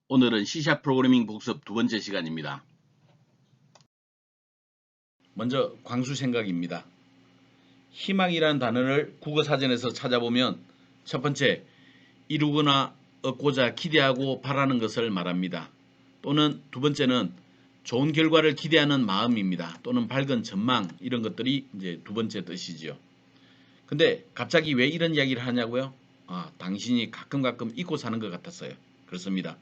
오늘은 C# 프로그래밍 복습 두 번째 시간입니다. 먼저 광수 생각입니다. 희망이라는 단어를 국어사전에서 찾아보면 첫 번째, 이루거나 얻고자 기대하고 바라는 것을 말합니다. 또는 두 번째는 좋은 결과를 기대하는 마음입니다. 또는 밝은 전망, 이런 것들이 이제 두 번째 뜻이지요. 근데 갑자기 왜 이런 이야기를 하냐고요? 당신이 가끔 잊고 사는 것 같았어요. 그렇습니다.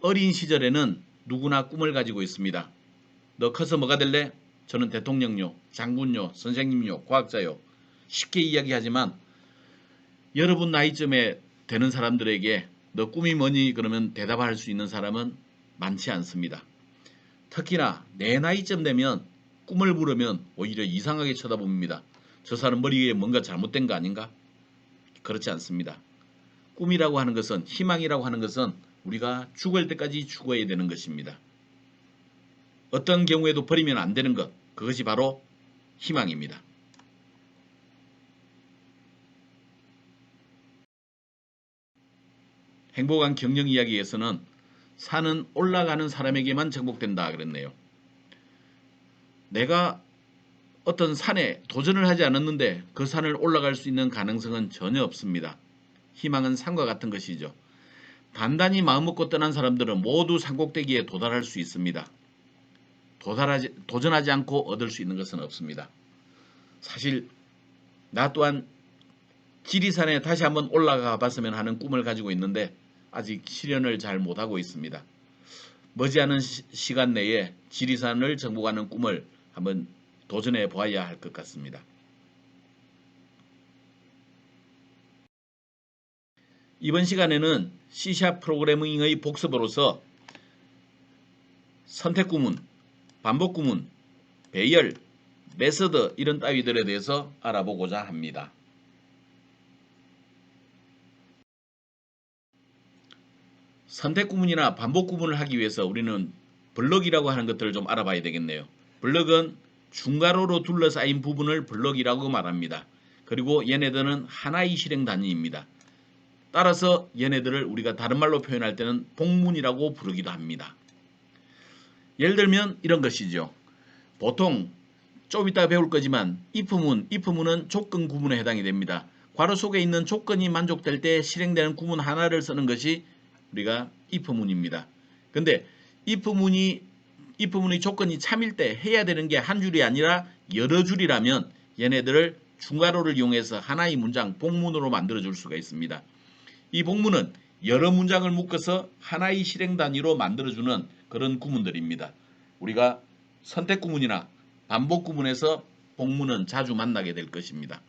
어린 시절에는 누구나 꿈을 가지고 있습니다. 너 커서 뭐가 될래? 저는 대통령요, 장군요, 선생님요, 과학자요. 쉽게 이야기하지만 여러분 나이쯤에 되는 사람들에게 너 꿈이 뭐니? 그러면 대답할 수 있는 사람은 많지 않습니다. 특히나 내 나이쯤 되면 꿈을 물으면 오히려 이상하게 쳐다봅니다. 저 사람 머리에 뭔가 잘못된 거 아닌가? 그렇지 않습니다. 꿈이라고 하는 것은, 희망이라고 하는 것은 우리가 죽을 때까지 죽어야 되는 것입니다. 어떤 경우에도 버리면 안 되는 것, 그것이 바로 희망입니다. 행복한 경영 이야기에서는 산은 올라가는 사람에게만 정복된다 그랬네요. 내가 어떤 산에 도전을 하지 않았는데 그 산을 올라갈 수 있는 가능성은 전혀 없습니다. 희망은 산과 같은 것이죠. 단단히 마음먹고 떠난 사람들은 모두 산꼭대기에 도달할 수 있습니다. 도전하지 않고 얻을 수 있는 것은 없습니다. 사실 나 또한 지리산에 다시 한번 올라가 봤으면 하는 꿈을 가지고 있는데 아직 실현을 잘 못하고 있습니다. 머지않은 시간 내에 지리산을 정복하는 꿈을 한번 도전해 보아야 할 것 같습니다. 이번 시간에는 C# 프로그래밍의 복습으로서 선택 구문, 반복 구문, 배열, 메서드 이런 따위들에 대해서 알아보고자 합니다. 선택 구문이나 반복 구문을 하기 위해서 우리는 블럭이라고 하는 것들을 좀 알아봐야 되겠네요. 블럭은 중괄호로 둘러싸인 부분을 블럭이라고 말합니다. 그리고 얘네들은 하나의 실행 단위입니다. 따라서 얘네들을 우리가 다른 말로 표현할 때는 복문이라고 부르기도 합니다. 예를 들면 이런 것이죠. 보통 좀 이따 배울 거지만 if문은 조건 구문에 해당이 됩니다. 괄호 속에 있는 조건이 만족될 때 실행되는 구문 하나를 쓰는 것이 우리가 if문입니다. 근데 if문이 조건이 참일 때 해야 되는 게 한 줄이 아니라 여러 줄이라면 얘네들을 중괄호를 이용해서 하나의 문장, 복문으로 만들어 줄 수가 있습니다. 이 복문은 여러 문장을 묶어서 하나의 실행 단위로 만들어주는 그런 구문들입니다. 우리가 선택 구문이나 반복 구문에서 복문은 자주 만나게 될 것입니다.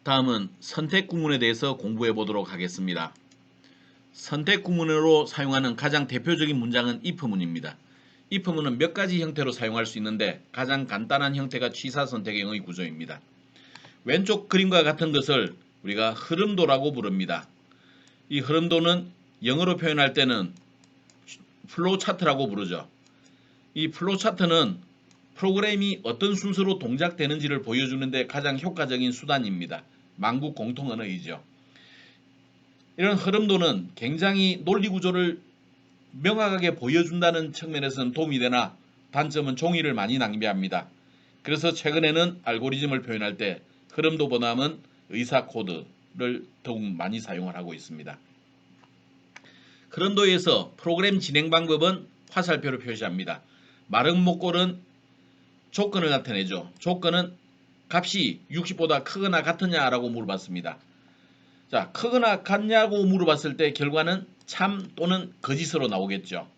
다음은 선택 구문에 대해서 공부해 보도록 하겠습니다. 선택 구문으로 사용하는 가장 대표적인 문장은 if문입니다. if문은 몇 가지 형태로 사용할 수 있는데 가장 간단한 형태가 취사 선택형의 구조입니다. 왼쪽 그림과 같은 것을 우리가 흐름도라고 부릅니다. 이 흐름도는 영어로 표현할 때는 플로우 차트라고 부르죠. 이 플로우 차트는 프로그램이 어떤 순서로 동작되는지를 보여주는데 가장 효과적인 수단입니다. 만국 공통 언어이죠. 이런 흐름도는 굉장히 논리 구조를 명확하게 보여준다는 측면에서는 도움이 되나 단점은 종이를 많이 낭비합니다. 그래서 최근에는 알고리즘을 표현할 때 흐름도 보다는 의사 코드를 더욱 많이 사용을 하고 있습니다. 흐름도에서 프로그램 진행 방법은 화살표로 표시합니다. 마른 목골은 조건을 나타내죠. 조건은 값이 60보다 크거나 같으냐라고 물어봤습니다. 자, 크거나 같냐고 물어봤을 때 결과는 참 또는 거짓으로 나오겠죠.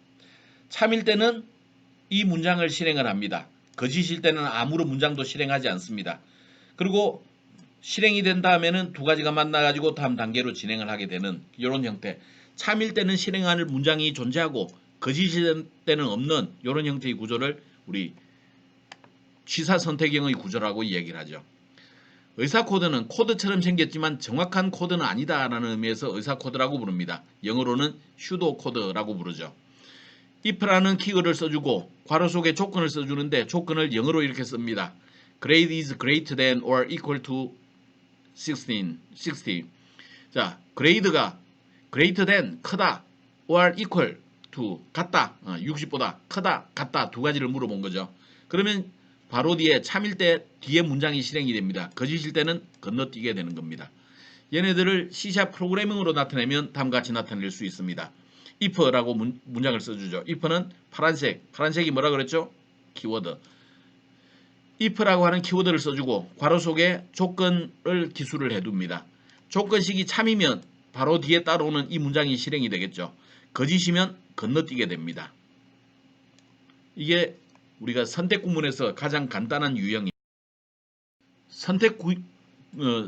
참일 때는 이 문장을 실행을 합니다. 거짓일 때는 아무런 문장도 실행하지 않습니다. 그리고 실행이 된 다음에는 두 가지가 만나가지고 다음 단계로 진행을 하게 되는 이런 형태. 참일 때는 실행할 문장이 존재하고 거짓일 때는 없는 이런 형태의 구조를 우리 취사 선택형의 구조라고 얘기를 하죠. 의사 코드는 코드처럼 생겼지만 정확한 코드는 아니다라는 의미에서 의사 코드라고 부릅니다. 영어로는 슈도 코드라고 부르죠. if라는 키워드를 써주고 괄호 속에 조건을 써주는데 조건을 영어로 이렇게 씁니다. grade is greater than or equal to 60. 자, grade가 greater than 크다 or equal to 같다 60보다 크다 같다 두 가지를 물어본 거죠. 그러면 바로 뒤에 참일 때 뒤에 문장이 실행이 됩니다. 거짓일 때는 건너뛰게 되는 겁니다. 얘네들을 C# 프로그래밍으로 나타내면 다음과 같이 나타낼 수 있습니다. if라고 문장을 써주죠. if는 파란색이 뭐라 그랬죠? 키워드. if라고 하는 키워드를 써주고 괄호 속에 조건을 기술을 해둡니다. 조건식이 참이면 바로 뒤에 따라오는 이 문장이 실행이 되겠죠. 거짓이면 건너뛰게 됩니다. 이게 우리가 선택 구문에서 가장 간단한 유형입니다.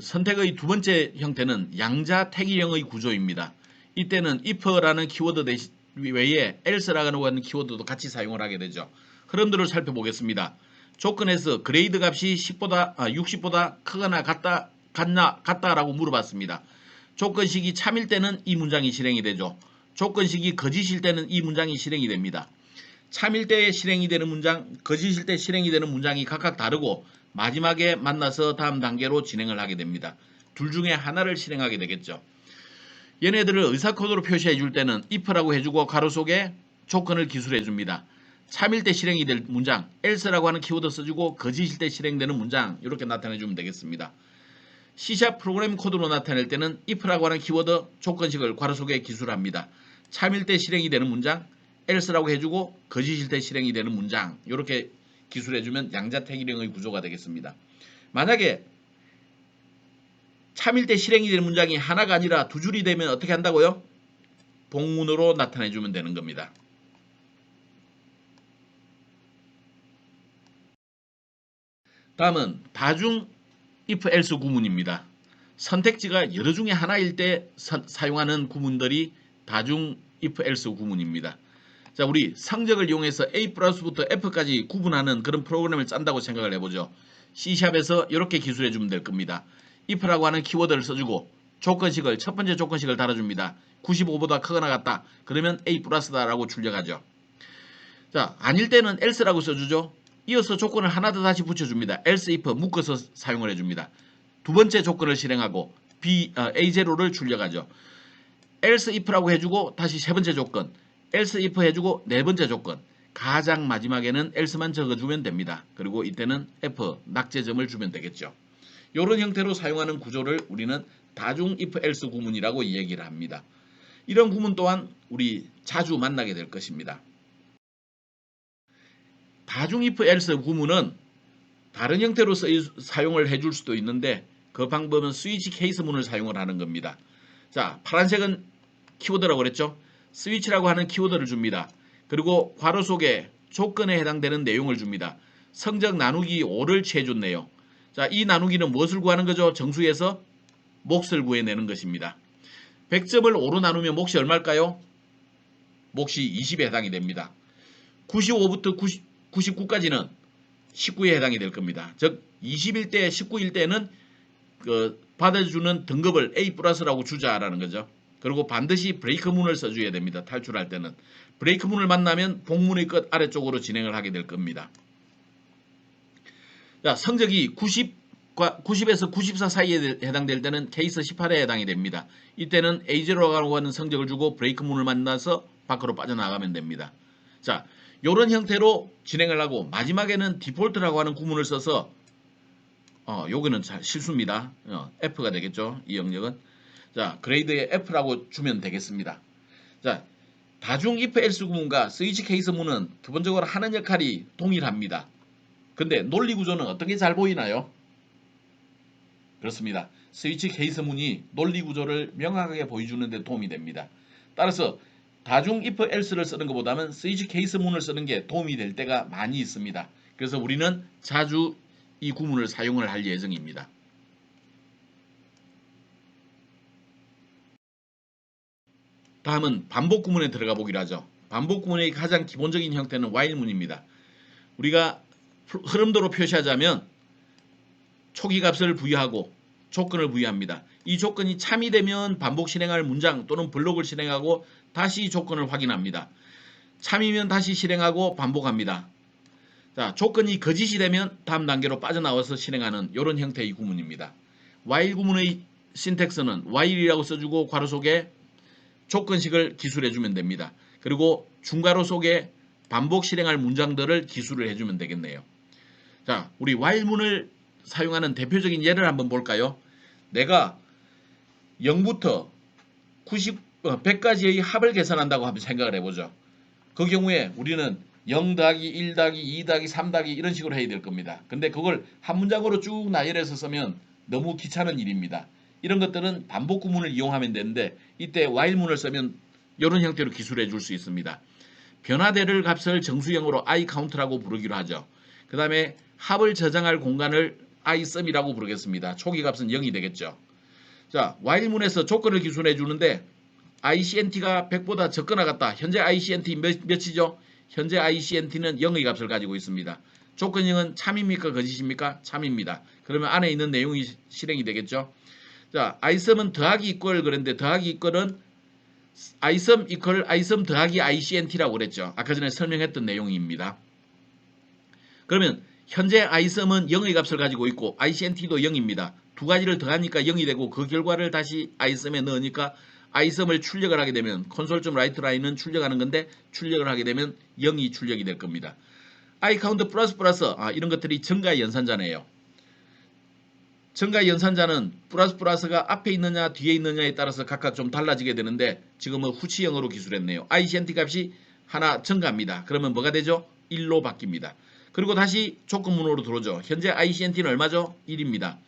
선택의 두 번째 형태는 양자택일형의 구조입니다. 이때는 if라는 키워드 외에 else라고 하는 키워드도 같이 사용을 하게 되죠. 흐름들을 살펴보겠습니다. 조건에서 그레이드 값이 60보다 크거나 같다라고 물어봤습니다. 조건식이 참일 때는 이 문장이 실행이 되죠. 조건식이 거짓일 때는 이 문장이 실행이 됩니다. 참일 때 실행이 되는 문장, 거짓일 때 실행이 되는 문장이 각각 다르고 마지막에 만나서 다음 단계로 진행을 하게 됩니다. 둘 중에 하나를 실행하게 되겠죠. 얘네들을 의사코드로 표시해 줄 때는 if라고 해주고 가로 속에 조건을 기술해 줍니다. 참일 때 실행이 될 문장, else라고 하는 키워드 써주고 거짓일 때 실행되는 문장 이렇게 나타내 주면 되겠습니다. C# 프로그램 코드로 나타낼 때는 if라고 하는 키워드 조건식을 괄호 속에 기술합니다. 참일 때 실행이 되는 문장, else라고 해주고 거짓일 때 실행이 되는 문장 이렇게 기술해주면 양자택일형의 구조가 되겠습니다. 만약에 참일 때 실행이 되는 문장이 하나가 아니라 두 줄이 되면 어떻게 한다고요? 복문으로 나타내주면 되는 겁니다. 다음은 다중 if else 구문입니다. 선택지가 여러 중에 하나일 때 사용하는 구문들이 다중 if else 구문입니다. 자, 우리 성적을 이용해서 A 플러스부터 F까지 구분하는 그런 프로그램을 짠다고 생각을 해보죠. C샵에서 이렇게 기술해 주면 될 겁니다. if라고 하는 키워드를 써주고 조건식을 첫 번째 조건식을 달아줍니다. 95보다 크거나 같다. 그러면 A 플러스다라고 출력하죠. 자, 아닐 때는 else라고 써주죠. 이어서 조건을 하나 더 다시 붙여줍니다. else if 묶어서 사용을 해줍니다. 두 번째 조건을 실행하고 A0를 출력하죠. else if라고 해주고 다시 세 번째 조건 else if 해주고 네 번째 조건 가장 마지막에는 else만 적어주면 됩니다. 그리고 이때는 F 낙제점을 주면 되겠죠. 이런 형태로 사용하는 구조를 우리는 다중 if else 구문이라고 얘기를 합니다. 이런 구문 또한 우리 자주 만나게 될 것입니다. 다중 if else 구문은 다른 형태로 사용을 해줄 수도 있는데 그 방법은 스위치 케이스문을 사용을 하는 겁니다. 자, 파란색은 키워드라고 그랬죠. 스위치라고 하는 키워드를 줍니다. 그리고 괄호 속에 조건에 해당되는 내용을 줍니다. 성적 나누기 5를 취해줬네요. 자, 이 나누기는 무엇을 구하는 거죠? 정수에서 몫을 구해내는 것입니다. 100점을 5로 나누면 몫이 얼마일까요? 몫이 20에 해당이 됩니다. 95부터 99까지는 19에 해당이 될 겁니다. 즉 20일 때 19일 때는 받아주는 등급을 A 플러스라고 주자라는 거죠. 그리고 반드시 브레이크문을 써줘야 됩니다. 탈출할 때는. 브레이크문을 만나면 복문의 끝 아래쪽으로 진행을 하게 될 겁니다. 자, 성적이 90에서 94 사이에 해당될 때는 케이스 18에 해당이 됩니다. 이때는 A0라고 하는 성적을 주고 브레이크문을 만나서 밖으로 빠져나가면 됩니다. 자, 이런 형태로 진행을 하고 마지막에는 디폴트라고 하는 구문을 써서 요거는 실수입니다. F가 되겠죠. 이 영역은. 자, 그레이드에 F라고 주면 되겠습니다. 자, 다중 if else 구문과 스위치 케이스 문은 기본적으로 하는 역할이 동일합니다. 근데 논리 구조는 어떤 게 잘 보이나요? 그렇습니다. 스위치 케이스 문이 논리 구조를 명확하게 보여주는 데 도움이 됩니다. 따라서 다중 if else를 쓰는 것보다는 스위치 케이스 문을 쓰는 게 도움이 될 때가 많이 있습니다. 그래서 우리는 자주 이 구문을 사용을 할 예정입니다. 다음은 반복 구문에 들어가 보기로 하죠. 반복 구문의 가장 기본적인 형태는 while문입니다. 우리가 흐름도로 표시하자면 초기 값을 부여하고 조건을 부여합니다. 이 조건이 참이 되면 반복 실행할 문장 또는 블록을 실행하고 다시 조건을 확인합니다. 참이면 다시 실행하고 반복합니다. 자, 조건이 거짓이 되면 다음 단계로 빠져나와서 실행하는 이런 형태의 구문입니다. while 구문의 신텍스는 while이라고 써주고 괄호 속에 조건식을 기술해 주면 됩니다. 그리고 중괄호 속에 반복 실행할 문장들을 기술을 해주면 되겠네요. 자, 우리 while문을 사용하는 대표적인 예를 한번 볼까요? 내가 0부터 100까지의 합을 계산한다고 한번 생각을 해보죠. 그 경우에 우리는 0 더하기 1 더하기 2 더하기 3 더하기 이런 식으로 해야 될 겁니다. 근데 그걸 한 문장으로 쭉 나열해서 쓰면 너무 귀찮은 일입니다. 이런 것들은 반복 구문을 이용하면 되는데 이때 while문을 쓰면 이런 형태로 기술해 줄 수 있습니다. 변화되를 값을 정수형으로 iCount라고 부르기로 하죠. 그 다음에 합을 저장할 공간을 iSum이라고 부르겠습니다. 초기 값은 0이 되겠죠. 자, while문에서 조건을 기술해 주는데 ICNT가 100보다 적거나 같다. 현재 ICNT 몇이죠? 현재 ICNT는 0의 값을 가지고 있습니다. 조건형은 참입니까? 거짓입니까? 참입니다. 그러면 안에 있는 내용이 실행이 되겠죠. 자, isum은 더하기 equal 그랬는데 더하기 equal은 isum equal isum 더하기 ICNT라고 그랬죠. 아까 전에 설명했던 내용입니다. 그러면 현재 isum은 0의 값을 가지고 있고 ICNT도 0입니다. 두 가지를 더하니까 0이 되고 그 결과를 다시 isum에 넣으니까 isum을 출력을 하게 되면 console.writeLine은 출력하는 건데 출력을 하게 되면 0이 출력이 될 겁니다. iCount 플러스 이런 것들이 증가 연산자네요. 증가 연산자는 플러스가 앞에 있느냐 뒤에 있느냐에 따라서 각각 좀 달라지게 되는데 지금은 후치형으로 기술했네요. ICNT 값이 하나 증가합니다. 그러면 뭐가 되죠? 1로 바뀝니다. 그리고 다시 조건문으로 들어오죠. 현재 ICNT는 얼마죠? 1입니다.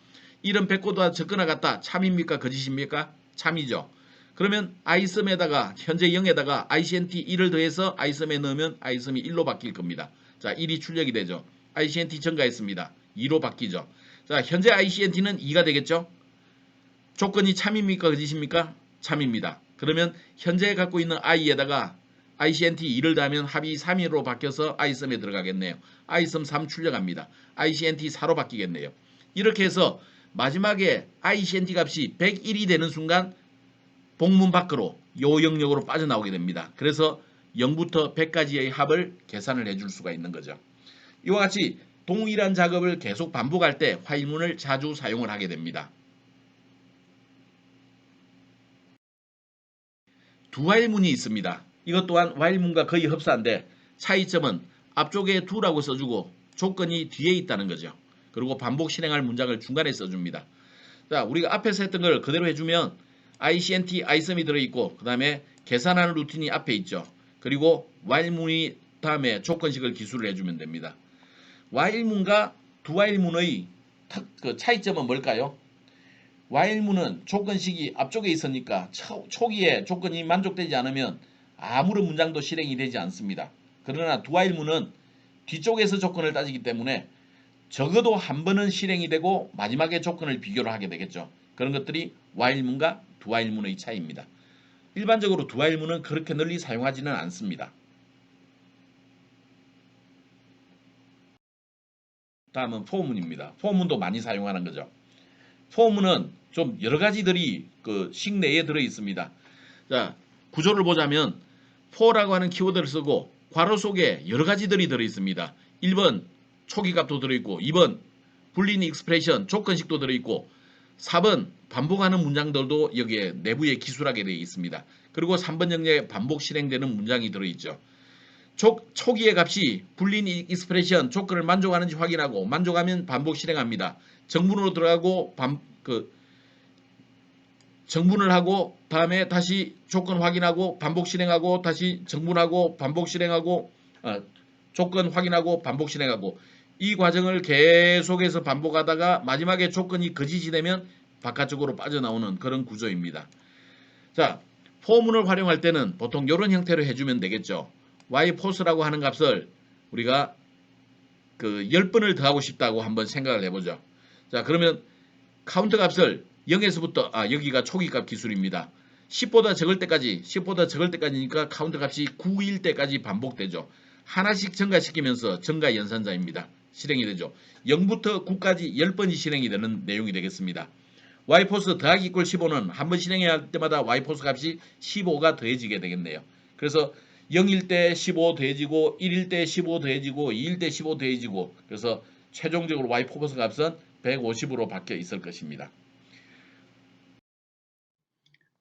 1은 100보다 적거나 같다. 참입니까? 거짓입니까? 참이죠. 그러면 isum에다가 현재 0에다가 ICNT 1을 더해서 isum에 넣으면 isum이 1로 바뀔 겁니다. 자, 1이 출력이 되죠. ICNT 증가했습니다. 2로 바뀌죠. 자, 현재 ICNT는 2가 되겠죠. 조건이 참입니까? 거짓입니까? 참입니다. 그러면 현재 갖고 있는 i에다가 ICNT 2를 더하면 합이 3으로 바뀌어서 isum에 들어가겠네요. isum 3 출력합니다. ICNT 4로 바뀌겠네요. 이렇게 해서 마지막에 ICNT 값이 101이 되는 순간 복문 밖으로 요 영역으로 빠져나오게 됩니다. 그래서 0부터 100까지의 합을 계산을 해줄 수가 있는 거죠. 이와 같이 동일한 작업을 계속 반복할 때 while문을 자주 사용을 하게 됩니다. 두 while문이 있습니다. 이것 또한 while문과 거의 흡사한데 차이점은 앞쪽에 do라고 써주고 조건이 뒤에 있다는 거죠. 그리고 반복 실행할 문장을 중간에 써줍니다. 자, 우리가 앞에서 했던 걸 그대로 해주면 ICNT, isum이 들어있고 그 다음에 계산하는 루틴이 앞에 있죠. 그리고 while문이 다음에 조건식을 기술을 해주면 됩니다. while문과 두 while문의 그 차이점은 뭘까요? while문은 조건식이 앞쪽에 있으니까 초기에 조건이 만족되지 않으면 아무런 문장도 실행이 되지 않습니다. 그러나 두 while문은 뒤쪽에서 조건을 따지기 때문에 적어도 한 번은 실행이 되고 마지막에 조건을 비교를 하게 되겠죠. 그런 것들이 while문과 두 while문의 차이입니다. 일반적으로 두 while문은 그렇게 널리 사용하지는 않습니다. 다음은 for문입니다. for문도 많이 사용하는 거죠. for문은 좀 여러 가지들이 그 식 내에 들어 있습니다. 자, 구조를 보자면 for라고 하는 키워드를 쓰고 괄호 속에 여러 가지들이 들어 있습니다. 1번 초기 값도 들어 있고 2번 불린 익스프레션 조건식도 들어 있고 4번 반복하는 문장들도 여기에 내부에 기술하게 되어 있습니다. 그리고 3번 영역에 반복 실행되는 문장이 들어 있죠. 초기의 값이 불린 익스프레션 조건을 만족하는지 확인하고 만족하면 반복 실행합니다. 정문으로 들어가고 정문을 하고 다음에 다시 조건 확인하고 반복 실행하고 다시 정문하고 반복 실행하고 조건 확인하고 반복 실행하고 이 과정을 계속해서 반복하다가 마지막에 조건이 거짓이 되면 바깥쪽으로 빠져나오는 그런 구조입니다. 자, 포문을 활용할 때는 보통 이런 형태로 해주면 되겠죠. yforce라고 하는 값을 우리가 그 10번을 더하고 싶다고 한번 생각을 해보죠. 자, 그러면 카운트 값을 0에서부터 여기가 초기 값 기술입니다. 10보다 적을 때까지니까 카운트 값이 9일 때까지 반복되죠. 하나씩 증가시키면서 증가 연산자입니다. 실행이 되죠. 0부터 9까지 10번이 실행이 되는 내용이 되겠습니다. yforce 더하기 이꼴 15는 한 번 실행할 때마다 yforce 값이 15가 더해지게 되겠네요. 그래서 0일 때 15 더해지고 1일 때 15 더해지고 2일 때 15 더해지고 그래서 최종적으로 yforce 값은 150으로 바뀌어 있을 것입니다.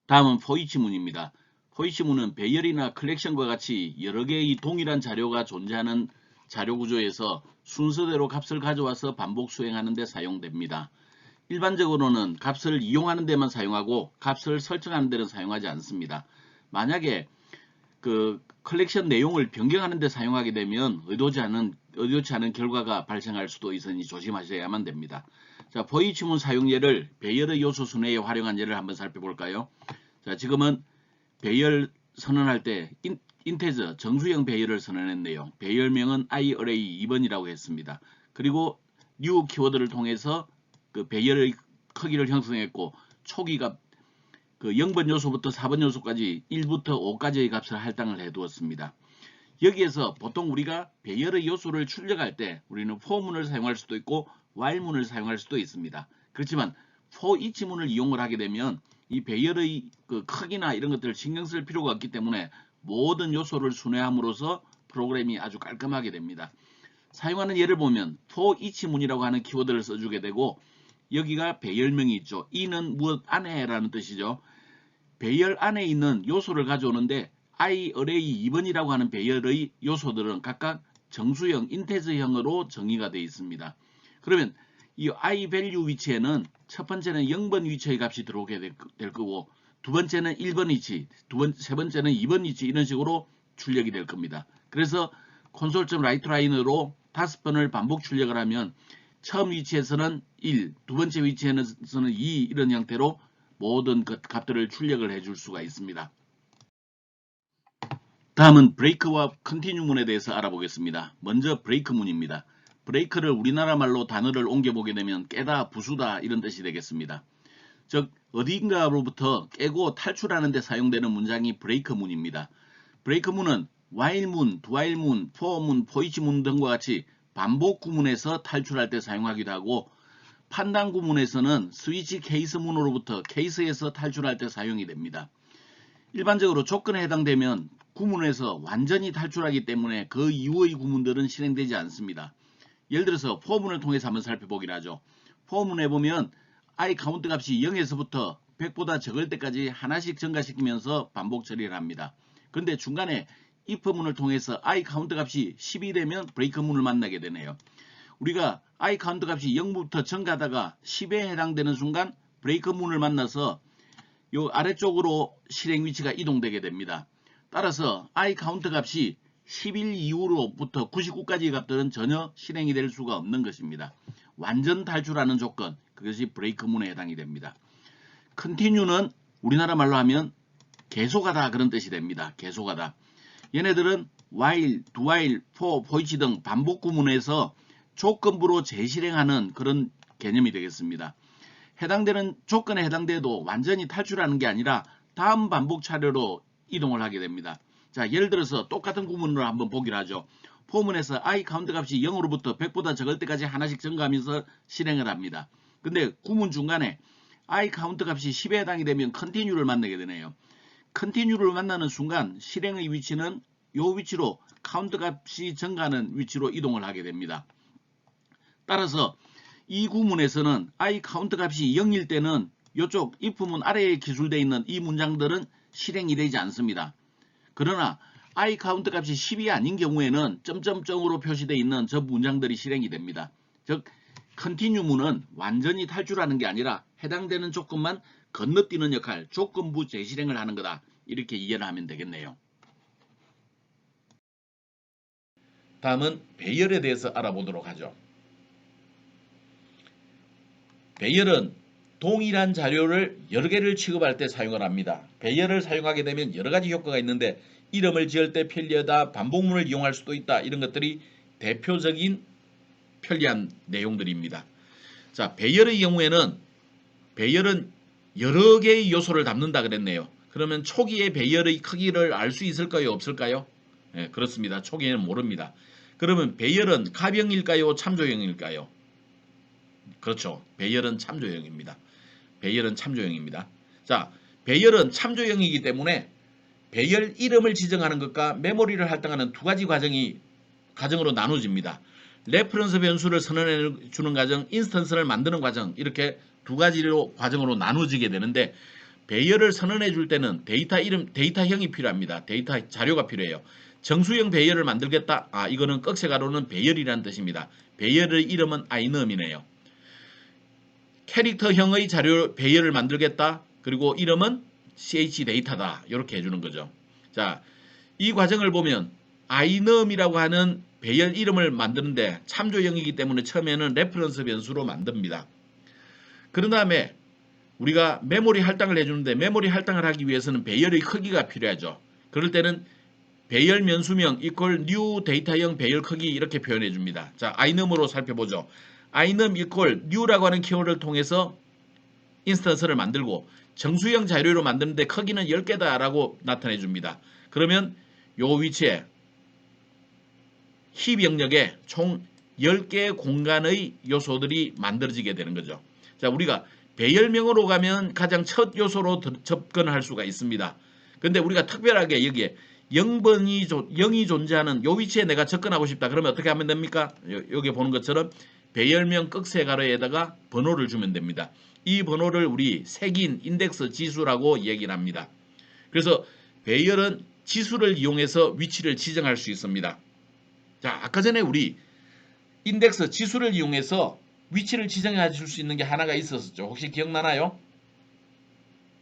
다음은 포이치문입니다. 포이치문은 배열이나 컬렉션과 같이 여러 개의 동일한 자료가 존재하는 자료 구조에서 순서대로 값을 가져와서 반복 수행하는 데 사용됩니다. 일반적으로는 값을 이용하는 데만 사용하고 값을 설정하는 데는 사용하지 않습니다. 만약에 그 컬렉션 내용을 변경하는 데 사용하게 되면 의도치 않은 결과가 발생할 수도 있으니 조심하셔야만 됩니다. 자, 포이치문 사용 예를 배열의 요소 순회에 활용한 예를 한번 살펴볼까요? 자, 지금은 배열 선언할 때 인테저 정수형 배열을 선언했네요. 배열명은 iArray 2번이라고 했습니다. 그리고 new 키워드를 통해서 그 배열의 크기를 형성했고 초기값 그 0번 요소부터 4번 요소까지 1부터 5까지의 값을 할당을 해 두었습니다. 여기에서 보통 우리가 배열의 요소를 출력할 때 우리는 for문을 사용할 수도 있고 while문을 사용할 수도 있습니다. 그렇지만 for each문을 이용을 하게 되면 이 배열의 그 크기나 이런 것들을 신경 쓸 필요가 없기 때문에 모든 요소를 순회함으로써 프로그램이 아주 깔끔하게 됩니다. 사용하는 예를 보면 for each문이라고 하는 키워드를 써주게 되고 여기가 배열명이 있죠. 이는 무엇 안에라는 뜻이죠. 배열 안에 있는 요소를 가져오는데 iArray 2번이라고 하는 배열의 요소들은 각각 정수형, 인테저형으로 정의가 되어 있습니다. 그러면 이 iValue 위치에는 첫 번째는 0번 위치의 값이 들어오게 될 거고 두 번째는 1번 위치, 세 번째는 2번 위치 이런 식으로 출력이 될 겁니다. 그래서 console.writeLine으로 5번을 반복 출력을 하면 처음 위치에서는 1, 두 번째 위치에서는 2 이런 형태로 모든 그 값들을 출력을 해줄 수가 있습니다. 다음은 브레이크와 컨티뉴문에 대해서 알아보겠습니다. 먼저 브레이크문입니다. 브레이크를 우리나라 말로 단어를 옮겨보게 되면 깨다, 부수다 이런 뜻이 되겠습니다. 즉 어딘가로부터 깨고 탈출하는 데 사용되는 문장이 브레이크문입니다. 브레이크문은 while문, doWhile문, for문, foeach문 등과 같이 반복 구문에서 탈출할 때 사용하기도 하고 판단 구문에서는 스위치 케이스문으로부터 케이스에서 탈출할 때 사용이 됩니다. 일반적으로 조건에 해당되면 구문에서 완전히 탈출하기 때문에 그 이후의 구문들은 실행되지 않습니다. 예를 들어서 for문을 통해서 한번 살펴보기로 하죠. for문에 보면 i 카운트 값이 0에서부터 100보다 적을 때까지 하나씩 증가시키면서 반복 처리를 합니다. 그런데 중간에 if문을 통해서 i 카운트 값이 10이 되면 브레이크문을 만나게 되네요. 우리가 i 카운트 값이 0부터 증가하다가 10에 해당되는 순간 브레이크문을 만나서 요 아래쪽으로 실행 위치가 이동되게 됩니다. 따라서 i 카운트 값이 11 이후로부터 99까지의 값들은 전혀 실행이 될 수가 없는 것입니다. 완전 탈출하는 조건, 그것이 브레이크문에 해당이 됩니다. continue는 우리나라 말로 하면 계속하다 그런 뜻이 됩니다. 계속하다. 얘네들은 while, doWhile, for, foeach 등 반복 구문에서 조건부로 재실행하는 그런 개념이 되겠습니다. 해당되는 조건에 해당돼도 완전히 탈출하는 게 아니라 다음 반복 차례로 이동을 하게 됩니다. 자, 예를 들어서 똑같은 구문으로 한번 보기로 하죠. 포문에서 i 카운트 값이 0으로부터 100보다 적을 때까지 하나씩 증가하면서 실행을 합니다. 근데 구문 중간에 i 카운트 값이 10에 해당이 되면 continue를 만나게 되네요. continue를 만나는 순간 실행의 위치는 이 위치로 카운트 값이 증가하는 위치로 이동을 하게 됩니다. 따라서 이 구문에서는 i 카운트 값이 0일 때는 이쪽 if문 아래에 기술되어 있는 이 문장들은 실행이 되지 않습니다. 그러나 i 카운트 값이 10이 아닌 경우에는 점점점으로 표시되어 있는 저 문장들이 실행이 됩니다. 즉 continue문은 완전히 탈출하는 게 아니라 해당되는 조건만 건너뛰는 역할, 조건부 재실행을 하는 거다. 이렇게 이해를 하면 되겠네요. 다음은 배열에 대해서 알아보도록 하죠. 배열은 동일한 자료를 여러 개를 취급할 때 사용을 합니다. 배열을 사용하게 되면 여러 가지 효과가 있는데 이름을 지을 때 편리하다, 반복문을 이용할 수도 있다. 이런 것들이 대표적인 편리한 내용들입니다. 자, 배열의 경우에는 배열은 여러 개의 요소를 담는다 그랬네요. 그러면 초기의 배열의 크기를 알 수 있을까요? 없을까요? 네, 그렇습니다. 초기에는 모릅니다. 그러면 배열은 가병일까요? 참조형일까요? 그렇죠. 배열은 참조형입니다. 배열은 참조형입니다. 자, 배열은 참조형이기 때문에 배열 이름을 지정하는 것과 메모리를 할당하는 두 가지 과정으로 나눠집니다. 레퍼런스 변수를 선언해 주는 과정, 인스턴스를 만드는 과정 이렇게 두 가지로 과정으로 나눠지게 되는데 배열을 선언해 줄 때는 데이터 이름, 데이터형이 필요합니다. 데이터 자료가 필요해요. 정수형 배열을 만들겠다. 이거는 꺽쇠가로는 배열이라는 뜻입니다. 배열의 이름은 iNum이네요. 캐릭터형의 자료 배열을 만들겠다. 그리고 이름은 CH데이터다. 이렇게 해주는 거죠. 자, 이 과정을 보면 iNum이라고 하는 배열 이름을 만드는데 참조형이기 때문에 처음에는 레퍼런스 변수로 만듭니다. 그런 다음에 우리가 메모리 할당을 해주는데 메모리 할당을 하기 위해서는 배열의 크기가 필요하죠. 그럴 때는 배열 면수명 equal new 데이터형 배열 크기 이렇게 표현해 줍니다. 자, iNum으로 살펴보죠. iNum equal new라고 하는 키워드를 통해서 인스턴스를 만들고 정수형 자료로 만드는데 크기는 10개다 라고 나타내 줍니다. 그러면 요 위치에 힙 영역에 총 10개의 공간의 요소들이 만들어지게 되는 거죠. 자, 우리가 배열명으로 가면 가장 첫 요소로 접근할 수가 있습니다. 근데 우리가 특별하게 여기에 0이 존재하는 요 위치에 내가 접근하고 싶다. 그러면 어떻게 하면 됩니까? 여기 보는 것처럼 배열명 꺽쇠 가로에다가 번호를 주면 됩니다. 이 번호를 우리 색인 인덱스 지수라고 얘기를 합니다. 그래서 배열은 지수를 이용해서 위치를 지정할 수 있습니다. 자, 아까 전에 우리 인덱스 지수를 이용해서 위치를 지정해 줄 수 있는 게 하나가 있었죠. 혹시 기억나나요?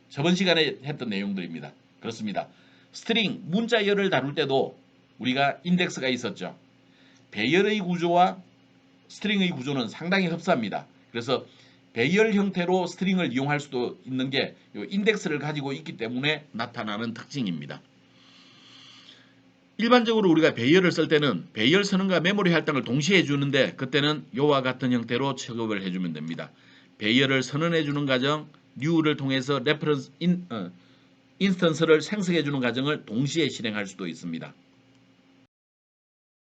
저번 시간에 했던 내용들입니다. 그렇습니다. 스트링, 문자열을 다룰 때도 우리가 인덱스가 있었죠. 배열의 구조와 스트링의 구조는 상당히 흡사합니다. 그래서 배열 형태로 스트링을 이용할 수도 있는 게 인덱스를 가지고 있기 때문에 나타나는 특징입니다. 일반적으로 우리가 배열을 쓸 때는 배열 선언과 메모리 할당을 동시에 해주는데 그때는 이와 같은 형태로 취급을 해주면 됩니다. 배열을 선언해주는 과정, new를 통해서 레퍼런스 인스턴스를 생성해주는 과정을 동시에 실행할 수도 있습니다.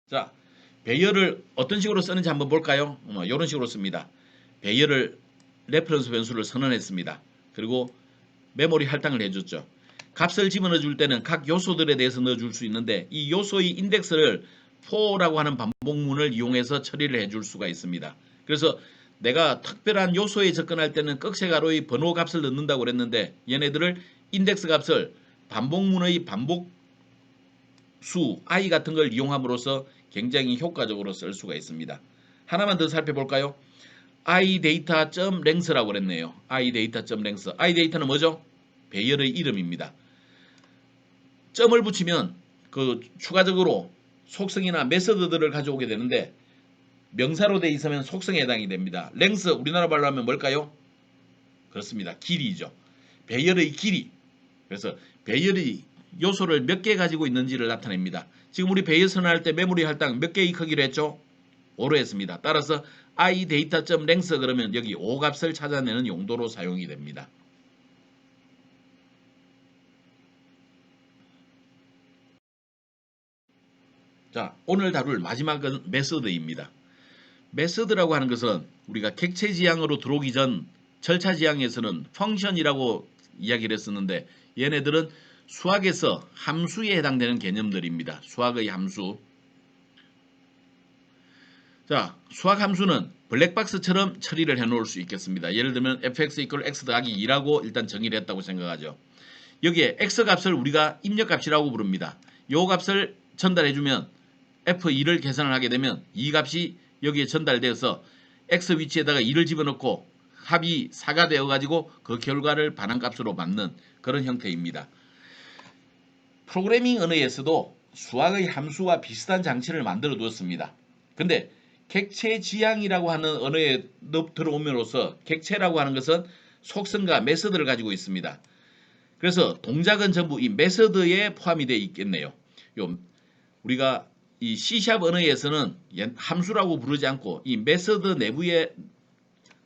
자, 배열을 어떤 식으로 쓰는지 한번 볼까요? 이런 식으로 씁니다. 배열을 레퍼런스 변수를 선언했습니다. 그리고 메모리 할당을 해줬죠. 값을 집어넣어 줄 때는 각 요소들에 대해서 넣어줄 수 있는데 이 요소의 인덱스를 for라고 하는 반복문을 이용해서 처리를 해줄 수가 있습니다. 그래서 내가 특별한 요소에 접근할 때는 꺽쇠가로의 번호 값을 넣는다고 그랬는데 얘네들을 인덱스 값을 반복문의 반복수 i 같은 걸 이용함으로써 굉장히 효과적으로 쓸 수가 있습니다. 하나만 더 살펴볼까요? idata.length라고 그랬네요. idata.length. idata는 뭐죠? 배열의 이름입니다. 점을 붙이면 그 추가적으로 속성이나 메서드들을 가져오게 되는데 명사로 돼 있으면 속성에 해당이 됩니다. length 우리나라 말로 하면 뭘까요? 그렇습니다. 길이죠. 배열의 길이. 그래서 배열의 요소를 몇 개 가지고 있는지를 나타냅니다. 지금 우리 배열 선언할 때 메모리 할당 몇 개의 크기로 했죠? 5로 했습니다. 따라서 idata.length 그러면 여기 5 값을 찾아내는 용도로 사용이 됩니다. 자, 오늘 다룰 마지막은 메서드입니다. 메서드라고 하는 것은 우리가 객체 지향으로 들어오기 전 절차 지향에서는 펑션이라고 이야기를 했었는데 얘네들은 수학에서 함수에 해당되는 개념들입니다. 수학의 함수. 자, 수학 함수는 블랙박스처럼 처리를 해 놓을 수 있겠습니다. 예를 들면 fx equal x 더하기 2라고 일단 정의를 했다고 생각하죠. 여기에 x 값을 우리가 입력값이라고 부릅니다. 요 값을 전달해주면 f2를 계산을 하게 되면 이 값이 여기에 전달되어서 x 위치에다가 2를 집어넣고 합이 4가 되어가지고 그 결과를 반환값으로 받는 그런 형태입니다. 프로그래밍 언어에서도 수학의 함수와 비슷한 장치를 만들어 두었습니다. 근데 객체 지향이라고 하는 언어에 들어옴으로써 객체라고 하는 것은 속성과 메서드를 가지고 있습니다. 그래서 동작은 전부 이 메서드에 포함이 되어 있겠네요. 우리가 이 C# 언어에서는 함수라고 부르지 않고 이 메서드 내부에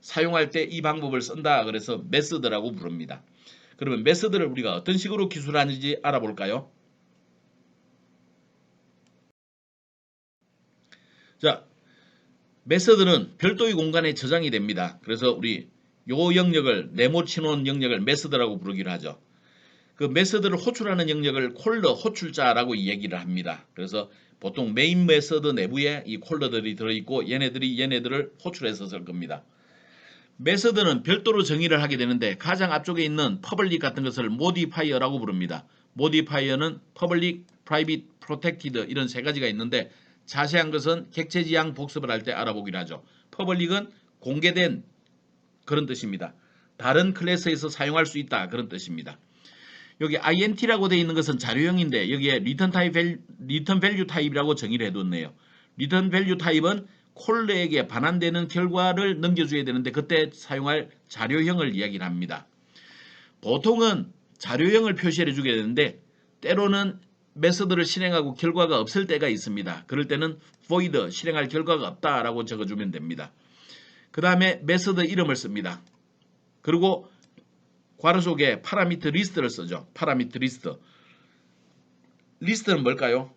사용할 때 이 방법을 쓴다. 그래서 메서드라고 부릅니다. 그러면 메서드를 우리가 어떤 식으로 기술하는지 알아볼까요? 자, 메서드는 별도의 공간에 저장이 됩니다. 그래서 우리 요 영역을 네모치 놓은 영역을 메서드라고 부르기로 하죠. 그 메서드를 호출하는 영역을 콜러, 호출자라고 얘기를 합니다. 그래서 보통 메인 메서드 내부에 이 콜러들이 들어있고 얘네들이 얘네들을 호출해서 쓸 겁니다. 메서드는 별도로 정의를 하게 되는데 가장 앞쪽에 있는 퍼블릭 같은 것을 모디파이어라고 부릅니다. 모디파이어는 퍼블릭, 프라이빗, 프로텍티드 이런 세 가지가 있는데 자세한 것은 객체지향 복습을 할 때 알아보기로 하죠. 퍼블릭은 공개된 그런 뜻입니다. 다른 클래스에서 사용할 수 있다 그런 뜻입니다. 여기 INT라고 되어 있는 것은 자료형인데 여기에 리턴 밸류 타입이라고 정의를 해뒀네요. 리턴 밸류 타입은 콜러에게 반환되는 결과를 넘겨줘야 되는데 그때 사용할 자료형을 이야기를 합니다. 보통은 자료형을 표시해 주게 되는데 때로는 메서드를 실행하고 결과가 없을 때가 있습니다. 그럴 때는 void 실행할 결과가 없다라고 적어주면 됩니다. 그 다음에 메서드 이름을 씁니다. 그리고 괄호 속에 파라미터 리스트를 쓰죠. 파라미터 리스트. 리스트는 뭘까요?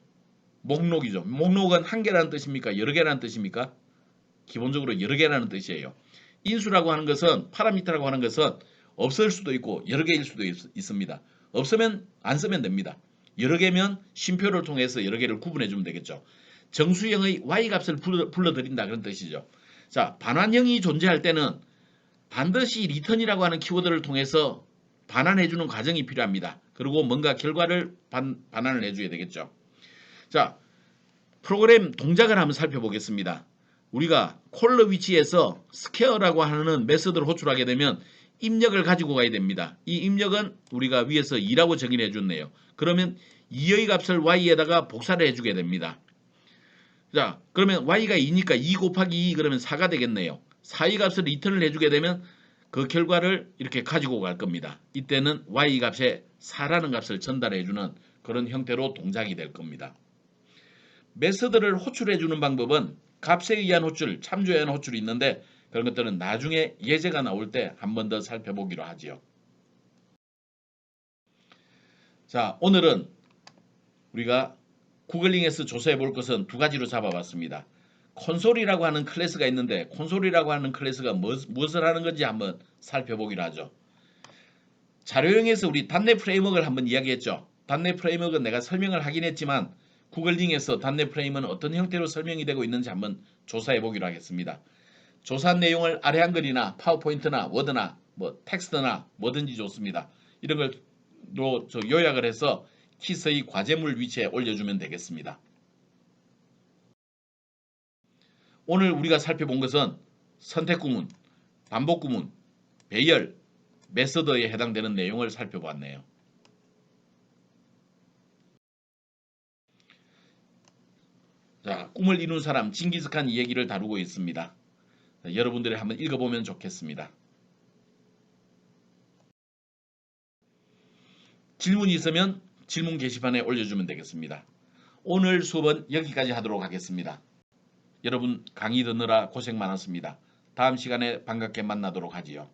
목록이죠. 목록은 한 개라는 뜻입니까? 여러 개라는 뜻입니까? 기본적으로 여러 개라는 뜻이에요. 인수라고 하는 것은 파라미터라고 하는 것은 없을 수도 있고 여러 개일 수도 있습니다. 없으면 안 쓰면 됩니다. 여러 개면 쉼표를 통해서 여러 개를 구분해 주면 되겠죠. 정수형의 y값을 불러들인다 그런 뜻이죠. 자, 반환형이 존재할 때는 반드시 return이라고 하는 키워드를 통해서 반환해 주는 과정이 필요합니다. 그리고 뭔가 결과를 반환을 해줘야 되겠죠. 자, 프로그램 동작을 한번 살펴보겠습니다. 우리가 콜러 위치에서 스퀘어라고 하는 메서드를 호출하게 되면 입력을 가지고 가야 됩니다. 이 입력은 우리가 위에서 2라고 정의를 해줬네요. 그러면 2의 값을 y에다가 복사를 해주게 됩니다. 자, 그러면 y가 2니까 2 곱하기 2 그러면 4가 되겠네요. 4의 값을 리턴을 해주게 되면 그 결과를 이렇게 가지고 갈 겁니다. 이때는 y 값에 4라는 값을 전달해주는 그런 형태로 동작이 될 겁니다. 메서드를 호출해주는 방법은 값에 의한 호출, 참조에 의한 호출이 있는데 그런 것들은 나중에 예제가 나올 때 한 번 더 살펴보기로 하지요. 자, 오늘은 우리가 구글링에서 조사해 볼 것은 두 가지로 잡아봤습니다. 콘솔이라고 하는 클래스가 있는데 콘솔이라고 하는 클래스가 무엇을 하는 건지 한번 살펴보기로 하죠. 자료형에서 우리 단넷 프레임워크를 한번 이야기했죠. 단넷 프레임워크는 내가 설명을 하긴 했지만 구글링에서 단넷 프레임은 어떤 형태로 설명이 되고 있는지 한번 조사해 보기로 하겠습니다. 조사한 내용을 아래 한글이나 파워포인트나 워드나 뭐 텍스트나 뭐든지 좋습니다. 이런 걸로 요약을 해서 키스의 과제물 위치에 올려주면 되겠습니다. 오늘 우리가 살펴본 것은 선택구문, 반복구문, 배열, 메서드에 해당되는 내용을 살펴봤네요. 자, 꿈을 이룬 사람 징기스칸 이야기를 다루고 있습니다. 자, 여러분들이 한번 읽어보면 좋겠습니다. 질문이 있으면 질문 게시판에 올려주면 되겠습니다. 오늘 수업은 여기까지 하도록 하겠습니다. 여러분 강의 듣느라 고생 많았습니다. 다음 시간에 반갑게 만나도록 하지요.